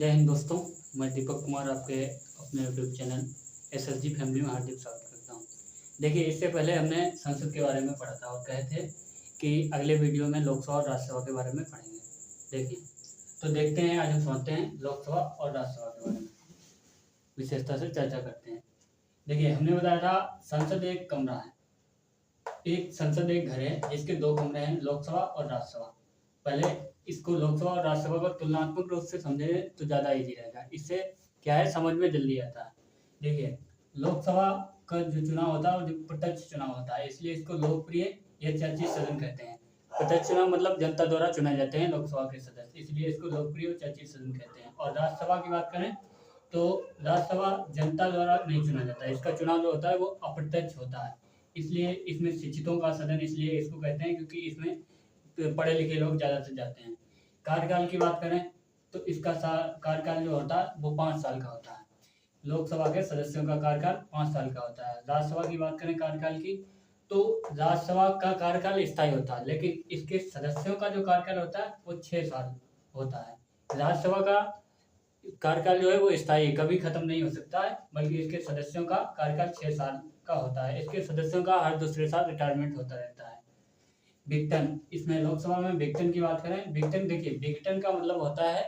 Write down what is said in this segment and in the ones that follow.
जय हिंद दोस्तों। मैं दीपक कुमार आपके अपने यूट्यूब चैनल एसएसजी फैमिली में हार्दिक स्वागत करता हूँ। देखिए, इससे पहले हमने संसद के बारे में पढ़ा था और कहे थे कि अगले वीडियो में लोकसभा और राज्यसभा के बारे में पढ़ेंगे। देखिए, तो देखते हैं, आज हम समझते हैं लोकसभा और राज्यसभा के बारे में, विशेषता से चर्चा करते हैं। देखिए, हमने बताया था संसद एक कमरा है, एक संसद एक घर है जिसके दो कमरे हैं, लोकसभा और राज्यसभा। पहले इसको लोकसभा और राज्यसभा को तुलनात्मक रूप से समझे तो ज़्यादा इजी रहेगा। इससे क्या है, समझ में जल्दी आता है। देखिए, लोकसभा का जो चुनाव होता है वो जो प्रत्यक्ष चुनाव होता है, इसलिए इसको लोकप्रिय या चर्चित सदन कहते हैं। प्रत्यक्ष चुनाव मतलब जनता द्वारा चुने जाते हैं लोकसभा के सदस्य, इसलिए इसको लोकप्रिय और चर्चित सदन कहते हैं। और राज्यसभा की बात करें तो राज्यसभा जनता द्वारा नहीं चुना जाता है, इसका चुनाव जो होता है वो अप्रत्यक्ष होता है। इसलिए इसमें शिक्षितों का सदन इसलिए इसको कहते हैं क्योंकि इसमें पढ़े लिखे लोग ज़्यादा से जाते हैं। कार्यकाल की बात करें तो इसका कार्यकाल जो होता है वो 5 साल का होता है। लोकसभा के सदस्यों का कार्यकाल 5 साल का होता है। राज्यसभा की बात करें कार्यकाल की, तो राज्यसभा का कार्यकाल स्थायी होता है, लेकिन इसके सदस्यों का जो कार्यकाल होता है वो 6 साल होता है। राज्यसभा का कार्यकाल जो है वो स्थायी, कभी खत्म नहीं हो सकता है, बल्कि इसके सदस्यों का कार्यकाल 6 साल का होता है। इसके सदस्यों का हर दूसरे साल रिटायरमेंट होता रहता है। विघटन, इसमें लोकसभा में विघटन की बात करें, विघटन देखिए, विघटन का मतलब होता है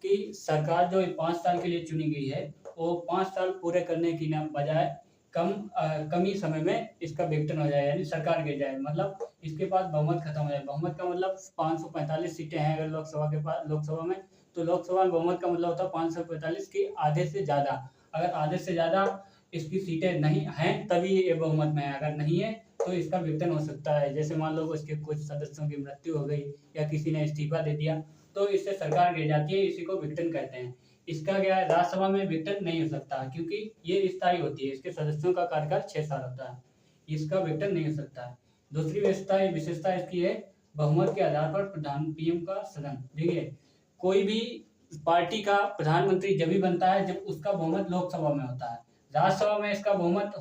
कि सरकार जो 5 साल के लिए चुनी गई है वो 5 साल पूरे करने की ना बजाय कम ही समय में इसका विघटन हो जाए, यानी सरकार गिर जाए, मतलब इसके पास बहुमत खत्म हो जाए। बहुमत का मतलब 545 सीटें हैं अगर लोकसभा में, तो लोकसभा में बहुमत का मतलब होता है 545 की आधे से ज़्यादा। अगर आधे से ज़्यादा इसकी सीटें नहीं हैं तभी ये बहुमत में है, अगर नहीं है तो इसका विघटन हो सकता है। जैसे मान लो उसके कुछ सदस्यों की मृत्यु हो गई या किसी ने इस्तीफा दे दिया तो इससे सरकार गिर जाती है, इसी को विघटन कहते हैं। इसका क्या है, राज्यसभा में विघटन नहीं हो सकता क्योंकि ये स्थायी होती है, इसके सदस्यों का कार्यकाल 6 साल होता है, इसका विघटन नहीं हो सकता है। दूसरी विशेषता इसकी है, बहुमत के आधार पर प्रधान पीएम का सदन। देखिए, कोई भी पार्टी का प्रधानमंत्री जब भी बनता है जब उसका बहुमत लोकसभा में होता है। राज्यसभा में इसका बहुमत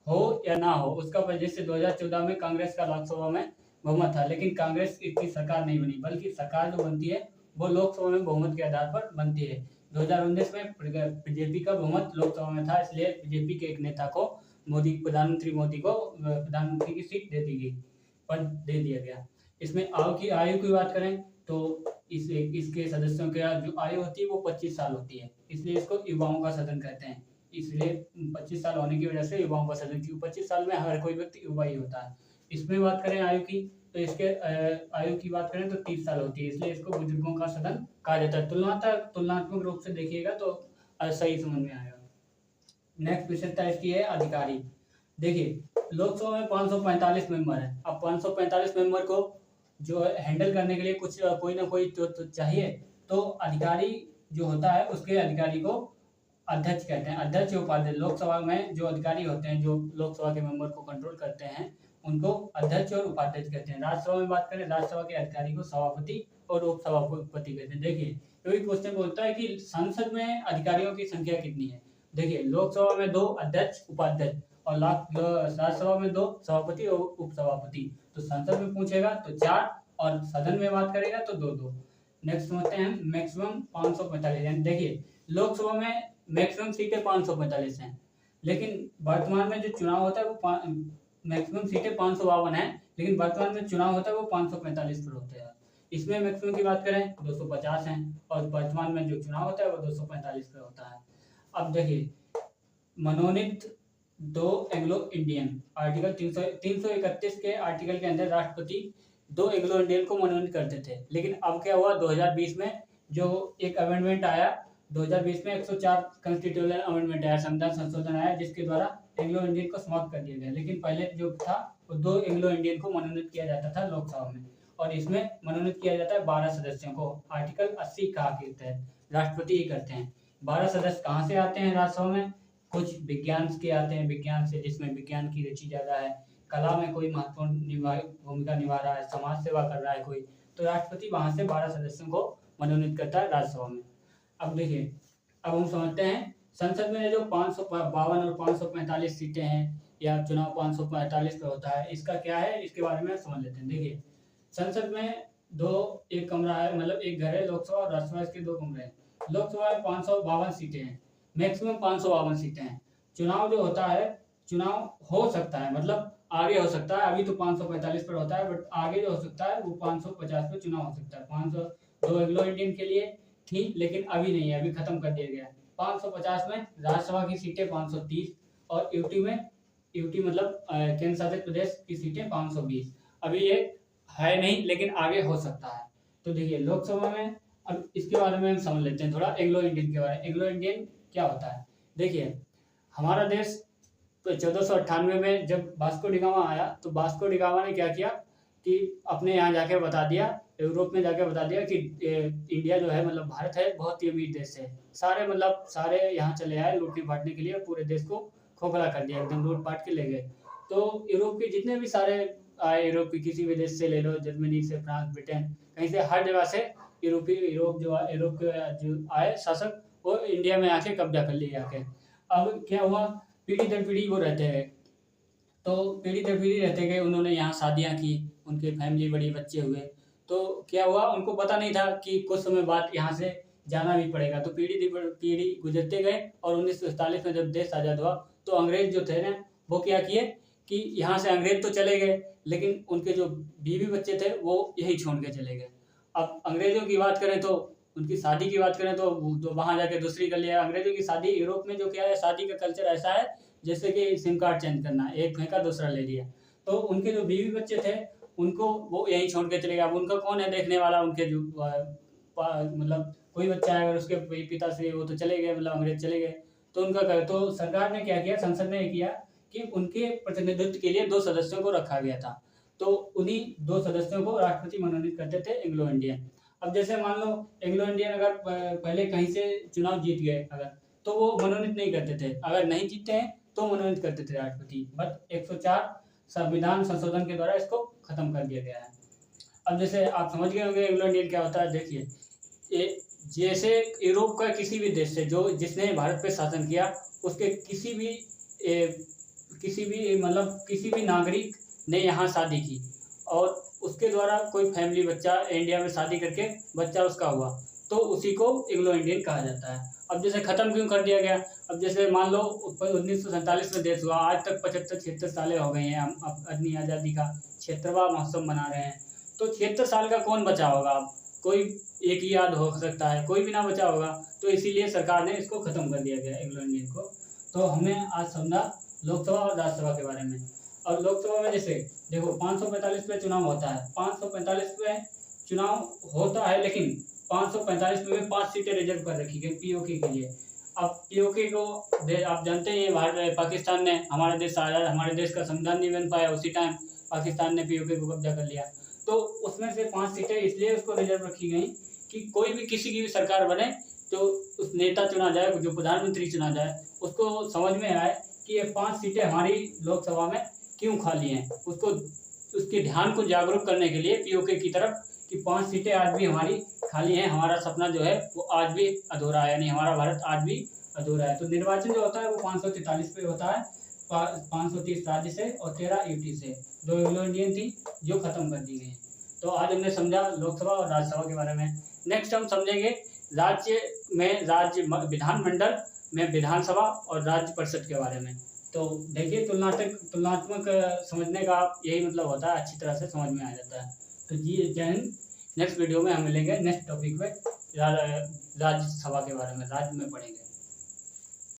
हो या ना हो, उसका वजह से 2014 में कांग्रेस का लोकसभा में बहुमत था, लेकिन कांग्रेस की सरकार नहीं बनी, बल्कि सरकार जो बनती है वो लोकसभा में बहुमत के आधार पर बनती है। 2019 में बीजेपी का बहुमत लोकसभा में था, इसलिए बीजेपी के एक नेता को प्रधानमंत्री मोदी को प्रधानमंत्री की सीट दे दी गई, पद दे दिया गया। इसमें आयु की बात करें तो इसके सदस्यों की जो आयु होती है वो 25 साल होती है, इसलिए इसको युवाओं का सदन कहते हैं। इसलिए 25 साल होने की वजह से युवाओं का सदन, क्योंकि 25 साल में हर कोई व्यक्ति युवा ही होता है। इसमें बात करें आयु की तो इसके आयु की बात करें तो 30 साल होती है, इसलिए इसको बुजुर्गों का सदन कहा जाता है। तुलनात्मक रूप से देखिएगा तो सही समझ में आएगा। नेक्स्ट विशेषता इसकी है अधिकारी। देखिए, लोकसभा में 545 मेंबर है। अब 545 मेंबर को जो हैंडल करने के लिए कुछ कोई ना कोई तो चाहिए, तो अधिकारी जो होता है उसके अधिकारी को अध्यक्ष कहते हैं। अध्यक्ष या उपाध्यक्ष, लोकसभा में जो अधिकारी होते हैं जो लोकसभा के मेंबर को कंट्रोल करते हैं उनको अध्यक्ष और उपाध्यक्ष कहते हैं। राज्यसभा में बात करें, राज्यसभा के अधिकारी को सभापति और उपसभापति कहते हैं। देखिए, तो क्वेश्चन बोलता है कि संसद में अधिकारियों की संख्या कितनी है। देखिए, लोकसभा में 2 अध्यक्ष उपाध्यक्ष और राज्यसभा में 2 सभापति और उपसभापति। तो संसद में पूछेगा तो 4 और सदन में बात करेगा तो 2-2। नेक्स्ट समझते हैं मैक्सिमम 545। देखिए, लोकसभा में मैक्सिमम सीटें 545 हैं, लेकिन वर्तमान में जो चुनाव होता है वो मैक्सिमम सीटें 552 हैं, लेकिन वर्तमान में चुनाव होता है वो 545 पर होते हैं। इसमें मैक्सिमम की बात करें 250 हैं और वर्तमान में जो चुनाव होता है वो 245 पर होता है। अब देखिए, मनोनीत 2 एंग्लो इंडियन, आर्टिकल 331 के आर्टिकल के अंदर राष्ट्रपति 2 एंग्लो इंडियन को मनोनीत करते थे, लेकिन अब क्या हुआ, 2020 में जो एक अमेंडमेंट आया, 2020 में 104 कॉन्स्टिट्यूशनल अमेंडमेंट आया, संविधान संशोधन आया, जिसके द्वारा एंग्लो इंडियन को समाप्त कर दिया गया। लेकिन पहले जो था वो 2 एंग्लो इंडियन को मनोनीत किया जाता था लोकसभा में, और इसमें मनोनीत किया जाता है 12 सदस्यों को। आर्टिकल 80 का के तहत राष्ट्रपति ही करते हैं। 12 सदस्य कहाँ से आते हैं राज्यसभा में, कुछ विज्ञान के आते हैं, विज्ञान से जिसमें विज्ञान की रुचि ज़्यादा है, कला में कोई महत्वपूर्ण भूमिका निभा रहा है, समाज सेवा कर रहा है कोई, तो राष्ट्रपति वहाँ से 12 सदस्यों को मनोनीत करता है राज्यसभा में। अब देखिए, अब हम समझते हैं संसद में जो 552 और 545 सीटें हैं या चुनाव 545 पे होता है, इसका क्या है, इसके बारे में समझ लेते हैं। देखिए, संसद में एक कमरा है, मतलब एक घर है, लोकसभा और राज्यसभा इसके 2 कमरे हैं। लोकसभा में 552 सीटें हैं, मैक्सिमम 552 सीटें हैं। चुनाव जो होता है, चुनाव हो सकता है, मतलब आगे हो सकता है, अभी तो 545 पर होता है, बट आगे जो हो सकता है वो 550 पे चुनाव हो सकता है। 502 एंग्लो इंडियन के लिए थी, लेकिन अभी नहीं है, अभी खत्म कर दिया गया है। 550 में राज्यसभा की सीटें 530 और यूटी मतलब केंद्र शासित प्रदेश की सीटें 520। अभी ये है नहीं, लेकिन आगे हो सकता है। तो देखिए लोकसभा में, अब इसके बारे में हम समझ लेते हैं थोड़ा एंग्लो इंडियन के बारे में। एंग्लो इंडियन क्या होता है? देखिए हमारा देश तो 1498 में जब वास्को डी गामा आया, तो वास्को डी गामा ने क्या किया कि अपने यहाँ जाके बता दिया, यूरोप में जाके बता दिया कि इंडिया जो है, मतलब भारत है, बहुत ही अमीर देश है। सारे यहाँ चले आए लूटने बांटने के लिए, पूरे देश को खोखला कर दिया, एकदम लूट पाट के ले गए। तो यूरोप के जितने भी सारे आए, यूरोप के किसी भी देश से ले लो, जर्मनी से, फ्रांस, ब्रिटेन, कहीं से, हर जगह से यूरोप के जो आए शासक, वो इंडिया में आके कब्जा कर लिए आके। अब क्या हुआ, पीढ़ी दर पीढ़ी वो रहते हैं, तो पीढ़ी दर पीढ़ी रहते गए, उन्होंने यहाँ शादियाँ की, उनके फैमिली बड़ी, बच्चे हुए। तो क्या हुआ, उनको पता नहीं था कि कुछ समय बाद यहाँ से जाना भी पड़ेगा। तो पीढ़ी दर पीढ़ी गुजरते गए, और 1947 में जब देश आज़ाद हुआ, तो अंग्रेज जो थे ना, वो क्या किए कि यहाँ से अंग्रेज तो चले गए, लेकिन उनके जो बीवी बच्चे थे वो यही छोड़ के चले गए। अब अंग्रेजों की बात करें तो, उनकी शादी की बात करें तो वहाँ जाके दूसरी कर लिया। अंग्रेजों की शादी, यूरोप में जो क्या है, शादी का कल्चर ऐसा है जैसे कि सिम कार्ड चेंज करना, एक फेंका दूसरा ले लिया। तो उनके जो बीवी बच्चे थे, उनको वो यहीं छोड़ के चले गए। अब उनका कौन है देखने वाला? उनके जो मतलब कोई बच्चा है, अगर उसके पिताश्री, वो तो चले गए, मतलब अंग्रेज चले गए। तो उनका, तो सरकार ने क्या किया, संसद ने किया कि उनके प्रतिनिधित्व के लिए 2 सदस्यों को रखा गया था। तो उन्हीं 2 सदस्यों को राष्ट्रपति मनोनीत करते थे एंग्लो इंडियन। अब जैसे मान लो एंग्लो इंडियन अगर पहले कहीं से चुनाव जीत गए अगर, तो वो मनोनीत नहीं करते थे। अगर नहीं जीतते हैं तो मनोनीत करते थे राष्ट्रपति। बट 104 संविधान संशोधन के द्वारा इसको खत्म कर दिया गया है। अब जैसे आप समझ गए होंगे एंग्लो इंडियन क्या होता है। देखिए ये, जैसे यूरोप का किसी भी देश से जो जिसने भारत पे शासन किया, उसके किसी भी नागरिक ने यहाँ शादी की, और उसके द्वारा कोई फैमिली बच्चा इंडिया में शादी करके बच्चा उसका हुआ, तो उसी को एंग्लो इंडियन कहा जाता है। अब जैसे खत्म क्यों कर दिया गया? अब जैसे मान लो 1947 में देश हुआ, आज तक 75-76 साल हो गए हैं, हम अपनी आज़ादी का 76वां महोत्सव मना रहे हैं। तो 76 साल का कौन बचा होगा? अब कोई एक ही याद हो सकता है, कोई भी ना बचा होगा। तो इसीलिए सरकार ने इसको खत्म कर दिया गया एंग्लो इंडियन को। तो हमने आज समझा लोकसभा और राज्यसभा के बारे में। और लोकसभा में जैसे देखो 545 पे चुनाव होता है, 545 पे चुनाव होता है, लेकिन 545 में 5 सीटें रिजर्व कर रखी गई पीओके के लिए। अब पीओके को आप जानते हैं, भारत पाकिस्तान ने, हमारे देश का संविधान नहीं बन पाया, उसी टाइम पाकिस्तान ने पीओके को कब्जा कर लिया। तो उसमें से 5 सीटें इसलिए उसको रिजर्व रखी गई कि कोई भी किसी की भी सरकार बने, तो उस नेता चुना जाए, जो प्रधानमंत्री चुना जाए, उसको समझ में आए कि ये 5 सीटें हमारी लोकसभा में क्यों खाली हैं। उसके ध्यान को जागरूक करने के लिए पीओके की तरफ कि 5 सीटें आज भी हमारी खाली हैं, हमारा सपना जो है वो आज भी अधूरा है, यानी हमारा भारत आज भी अधूरा है। तो निर्वाचन जो होता है वो 543 पे होता है, 530 राज्य से और 13 यूटी से। 2 एंग्लो इंडियन थी जो खत्म कर दी गई। तो आज हमने समझा लोकसभा और राज्यसभा के बारे में। नेक्स्ट हम समझेंगे राज्य विधानमंडल में विधानसभा और राज्य परिषद के बारे में। तो देखिए तुलनात्मक समझने का यही मतलब होता है, अच्छी तरह से समझ में आ जाता है। तो जी जय हिंद। नेक्स्ट वीडियो में हम मिलेंगे नेक्स्ट टॉपिक में राज्यसभा के बारे में, राज्य में पढ़ेंगे।